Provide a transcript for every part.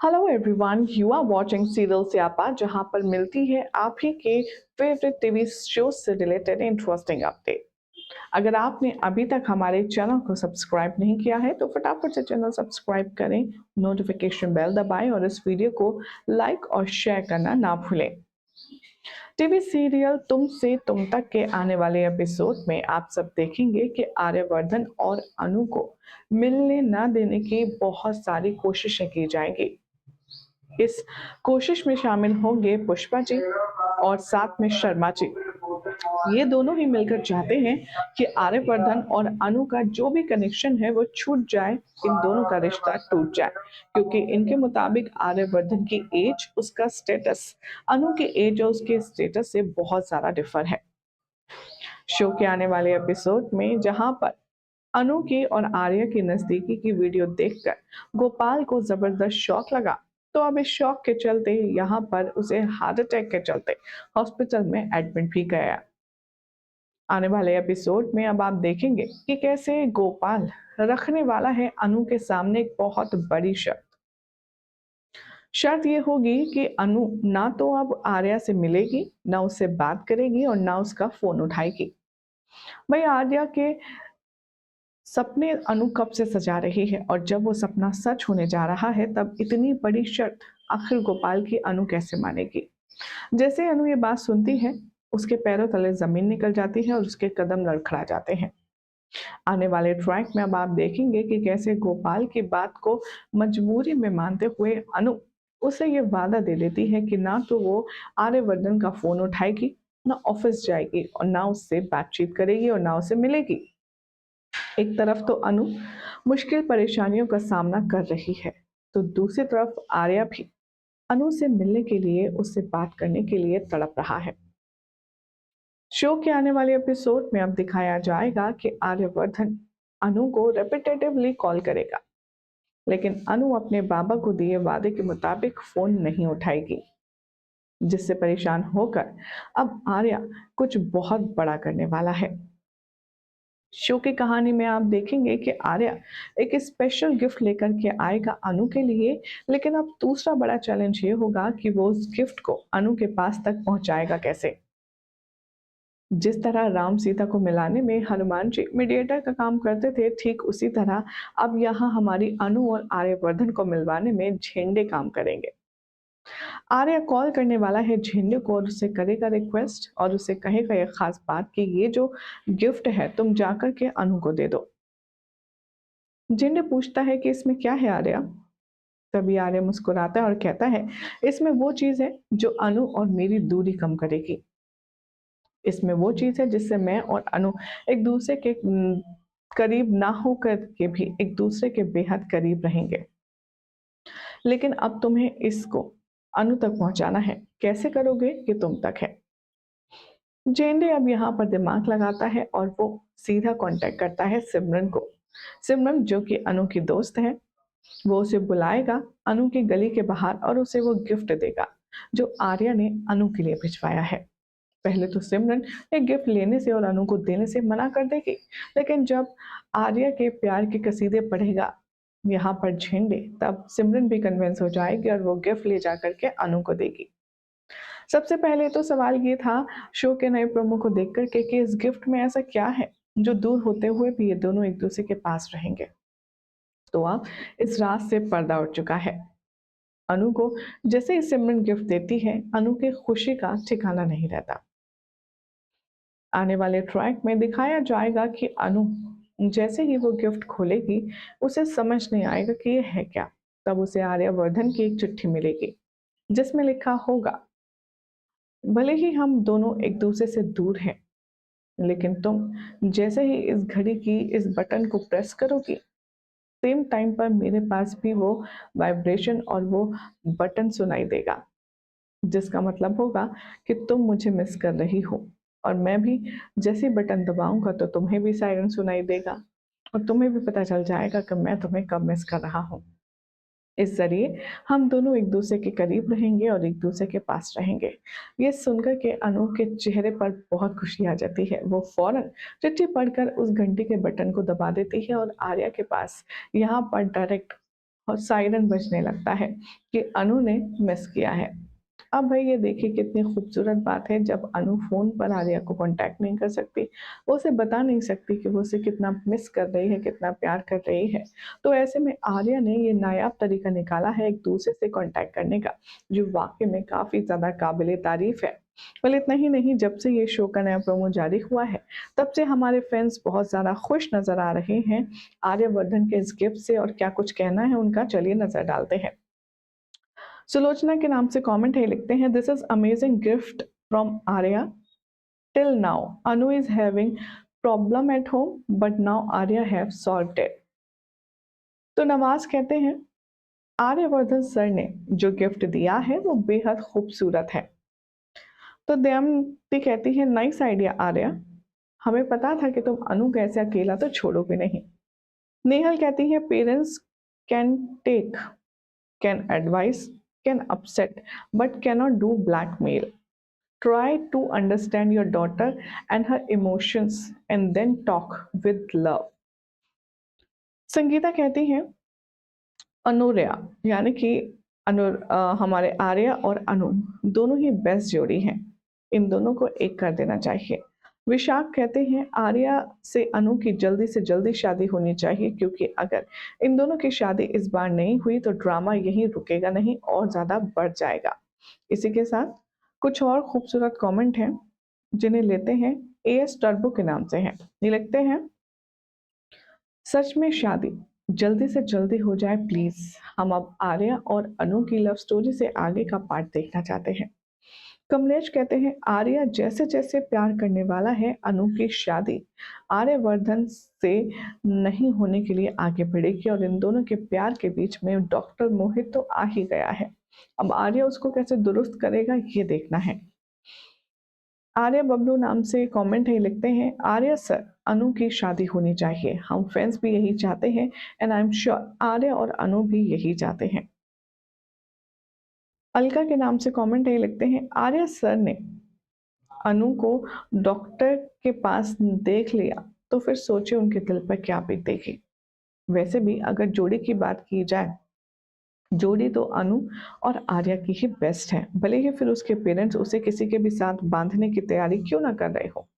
Hello everyone, you are watching serial Syapa, जहां पर मिलती है आप ही के फेवरेट टीवी शो से रिलेटेड इंटरेस्टिंग अपडेट। अगर आपने अभी तक हमारे चैनल को सब्सक्राइब नहीं किया है तो फटाफट से चैनल सब्सक्राइब करें, नोटिफिकेशन बेल दबाएं और इस वीडियो को लाइक और शेयर करना ना भूलें। टीवी सीरियल तुम से तुम तक के आने वाले एपिसोड में आप सब देखेंगे कि आर्यवर्धन और अनु को मिलने ना देने की बहुत सारी कोशिशें की जाएंगी। इस कोशिश में शामिल होंगे पुष्पा जी और साथ में शर्मा जी। ये दोनों ही मिलकर चाहते हैं कि आर्यवर्धन और अनु का जो भी कनेक्शन है वो छूट जाए, इन दोनों का रिश्ता टूट जाए, क्योंकि इनके मुताबिक आर्यवर्धन की एज, उसका स्टेटस अनु की एज और उसके स्टेटस से बहुत सारा डिफर है। शो के आने वाले एपिसोड में जहां पर अनु की और आर्या की नजदीकी की वीडियो देखकर गोपाल को जबरदस्त शॉक लगा, तो अब इस शॉक के चलते यहाँ पर उसे हार्ट अटैक के चलते हॉस्पिटल में एडमिट भी गया। आने वाले एपिसोड में अब आप देखेंगे कि कैसे गोपाल रखने वाला है अनु के सामने एक बहुत बड़ी शर्त। शर्त ये होगी कि अनु ना तो अब आर्या से मिलेगी, ना उससे बात करेगी और ना उसका फोन उठाएगी। भाई आर्या के सपने अनु कब से सजा रही है और जब वो सपना सच होने जा रहा है तब इतनी बड़ी शर्त आखिर गोपाल की अनु कैसे मानेगी। जैसे अनु ये बात सुनती है, उसके पैरों तले जमीन निकल जाती है और उसके कदम लड़खड़ा जाते हैं। आने वाले ट्रैक में अब आप देखेंगे कि कैसे गोपाल की बात को मजबूरी में मानते हुए अनु उसे ये वादा दे लेती है कि ना तो वो आर्यवर्धन का फोन उठाएगी, ना ऑफिस जाएगी और ना उससे बातचीत करेगी और ना उसे मिलेगी। एक तरफ तो अनु मुश्किल परेशानियों का सामना कर रही है, तो दूसरी तरफ आर्या भी अनु से मिलने के लिए, उससे बात करने के लिए तड़प रहा है। शो के आने वाले एपिसोड में अब दिखाया जाएगा कि आर्यवर्धन अनु को रेपिटेटिवली कॉल करेगा, लेकिन अनु अपने बाबा को दिए वादे के मुताबिक फोन नहीं उठाएगी, जिससे परेशान होकर अब आर्या कुछ बहुत बड़ा करने वाला है। शो की कहानी में आप देखेंगे कि आर्या एक स्पेशल गिफ्ट लेकर के आएगा अनु के लिए, लेकिन अब दूसरा बड़ा चैलेंज ये होगा कि वो उस गिफ्ट को अनु के पास तक पहुंचाएगा कैसे। जिस तरह राम सीता को मिलाने में हनुमान जी मीडिएटर का काम करते थे, ठीक उसी तरह अब यहाँ हमारी अनु और आर्यवर्धन को मिलवाने में झेंडे काम करेंगे। आर्या कॉल करने वाला है झेंडे को और उससे करेगा रिक्वेस्ट और उसे कहेगा एक खास बात कि ये जो गिफ्ट है तुम जाकर के अनु को दे दो। झेंडे पूछता है कि इसमें क्या है आर्या। तभी आर्या मुस्कुराता है और कहता है इसमें वो चीज है जो अनु और मेरी दूरी कम करेगी। इसमें वो चीज है जिससे मैं और अनु एक दूसरे के करीब ना होकर के भी एक दूसरे के बेहद करीब रहेंगे। लेकिन अब तुम्हें इसको अनु तक पहुंचाना है, कैसे करोगे ये तुम तक है। जेंडे अब यहाँ पर दिमाग लगाता है और वो सीधा कांटेक्ट करता है सिमरन को। सिमरन जो कि अनु की दोस्त है, वो उसे बुलाएगा अनु की गली के बाहर और उसे वो गिफ्ट देगा जो आर्या ने अनु के लिए भिजवाया है। पहले तो सिमरन एक गिफ्ट लेने से और अनु को देने से मना कर देगी, लेकिन जब आर्या के प्यार के कसीदे पढ़ेगा यहाँ पर झेंडे, तब सिमरन भी कन्विंस हो जाएगी और वो गिफ्ट ले जा करके अनु को देगी। सबसे पहले तो सवाल ये था शो के नए प्रोमो को देख कर के कि इस गिफ्ट में ऐसा क्या है जो दूर होते हुए भी ये दोनों एक दूसरे के पास रहेंगे। तो अब इस रात से पर्दा उठ चुका है। अनु को जैसे ही सिमरन गिफ्ट देती है, अनु की खुशी का ठिकाना नहीं रहता। आने वाले ट्रैक में दिखाया जाएगा कि अनु जैसे ही वो गिफ्ट खोलेगी, उसे समझ नहीं आएगा कि ये है क्या। तब उसे आर्यवर्धन की एक चिट्ठी मिलेगी जिसमें लिखा होगा, भले ही हम दोनों एक दूसरे से दूर हैं, लेकिन तुम जैसे ही इस घड़ी की इस बटन को प्रेस करोगी, सेम टाइम पर मेरे पास भी वो वाइब्रेशन और वो बटन सुनाई देगा, जिसका मतलब होगा कि तुम मुझे मिस कर रही हो। और मैं भी जैसे बटन दबाऊंगा तो तुम्हें भी सायरन सुनाई देगा और तुम्हें भी पता चल जाएगा कि मैं तुम्हें कब मिस कर रहा हूँ। इस जरिए हम दोनों एक दूसरे के करीब रहेंगे और एक दूसरे के पास रहेंगे। ये सुनकर के अनु के चेहरे पर बहुत खुशी आ जाती है। वो फौरन चिट्ठी पढ़कर उस घंटी के बटन को दबा देती है और आर्या के पास यहाँ पर डायरेक्ट और सायरन बजने लगता है कि अनु ने मिस किया है। अब भाई ये देखिए कितनी खूबसूरत बात है, जब अनु फ़ोन पर आर्या को कॉन्टैक्ट नहीं कर सकती, वो उसे बता नहीं सकती कि वो उसे कितना मिस कर रही है, कितना प्यार कर रही है। तो ऐसे में आर्या ने ये नायाब तरीका निकाला है एक दूसरे से कॉन्टैक्ट करने का, जो वाक़ई में काफ़ी ज़्यादा काबिल-ए-तारीफ़ है। बस इतना ही नहीं, जब से ये शो का नया प्रोमो जारी हुआ है, तब से हमारे फैन्स बहुत ज़्यादा खुश नज़र आ रहे हैं आर्यवर्धन के इस गिफ्ट से। और क्या कुछ कहना है उनका, चलिए नज़र डालते हैं। सुलोचना के नाम से कमेंट है, लिखते हैं, this is amazing gift from Arya. Till now Anu is having problem at home but now Arya have solved it. तो नवाज कहते हैं, आर्यवर्धन सर ने जो गिफ्ट दिया है वो बेहद खूबसूरत है। तो दमयंती कहती है, नाइस आइडिया आर्या, हमें पता था कि तुम अनु को ऐसे अकेला तो छोड़ोगे नहीं। नेहल कहती है, parents can take, can advise, can upset but cannot do blackmail. Try to understand your daughter and her emotions and then talk with love. Sangeeta कहती हैं, अनुर्या यानी कि हमारे आर्या और अनु दोनों ही बेस्ट जोड़ी हैं, इन दोनों को एक कर देना चाहिए। विशाख कहते हैं, आर्या से अनु की जल्दी से जल्दी शादी होनी चाहिए, क्योंकि अगर इन दोनों की शादी इस बार नहीं हुई तो ड्रामा यहीं रुकेगा नहीं और ज़्यादा बढ़ जाएगा। इसी के साथ कुछ और खूबसूरत कमेंट हैं जिन्हें लेते हैं, एएस टर्बो के नाम से हैं। ये लिखते हैं, सच में शादी जल्दी से जल्दी हो जाए प्लीज, हम अब आर्या और अनु की लव स्टोरी से आगे का पार्ट देखना चाहते हैं। कमलेश कहते हैं, आर्या जैसे जैसे प्यार करने वाला है, अनु की शादी आर्यवर्धन से नहीं होने के लिए आगे बढ़ेगी और इन दोनों के प्यार के बीच में डॉक्टर मोहित तो आ ही गया है। अब आर्या उसको कैसे दुरुस्त करेगा ये देखना है। आर्या बबलू नाम से कमेंट है, लिखते हैं, आर्या सर अनु की शादी होनी चाहिए, हम फैंस भी यही चाहते हैं and I am sure Arya और अनु भी यही चाहते हैं। अलका के नाम से कमेंट है, लिखते हैं, आर्या सर ने अनु को डॉक्टर के पास देख लिया तो फिर सोचे उनके दिल पर क्या बीतेगी। वैसे भी अगर जोड़ी की बात की जाए, जोड़ी तो अनु और आर्या की ही बेस्ट है, भले ही फिर उसके पेरेंट्स उसे किसी के भी साथ बांधने की तैयारी क्यों ना कर रहे हो।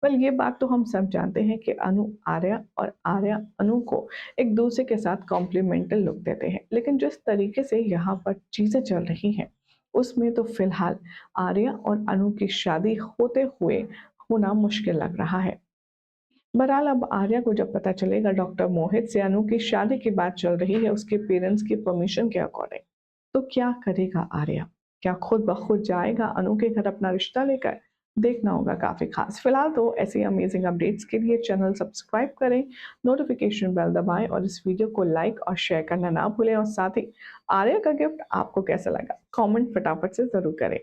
वेल ये बात तो हम सब जानते हैं कि अनु आर्या और आर्या अनु को एक दूसरे के साथ कॉम्प्लीमेंटल लुक देते हैं, लेकिन जिस तरीके से यहाँ पर चीज़ें चल रही हैं उसमें तो फिलहाल आर्या और अनु की शादी होते हुए होना मुश्किल लग रहा है। बहरहाल अब आर्या को जब पता चलेगा डॉक्टर मोहित से अनु की शादी की बात चल रही है उसके पेरेंट्स की परमिशन के अकॉर्डिंग, तो क्या करेगा आर्या? क्या खुद ब खुद जाएगा अनु के घर अपना रिश्ता लेकर? देखना होगा काफ़ी खास। फिलहाल तो ऐसी अमेजिंग अपडेट्स के लिए चैनल सब्सक्राइब करें, नोटिफिकेशन बेल दबाएं और इस वीडियो को लाइक और शेयर करना ना भूलें। और साथ ही आर्या का गिफ्ट आपको कैसा लगा कमेंट फटाफट से ज़रूर करें।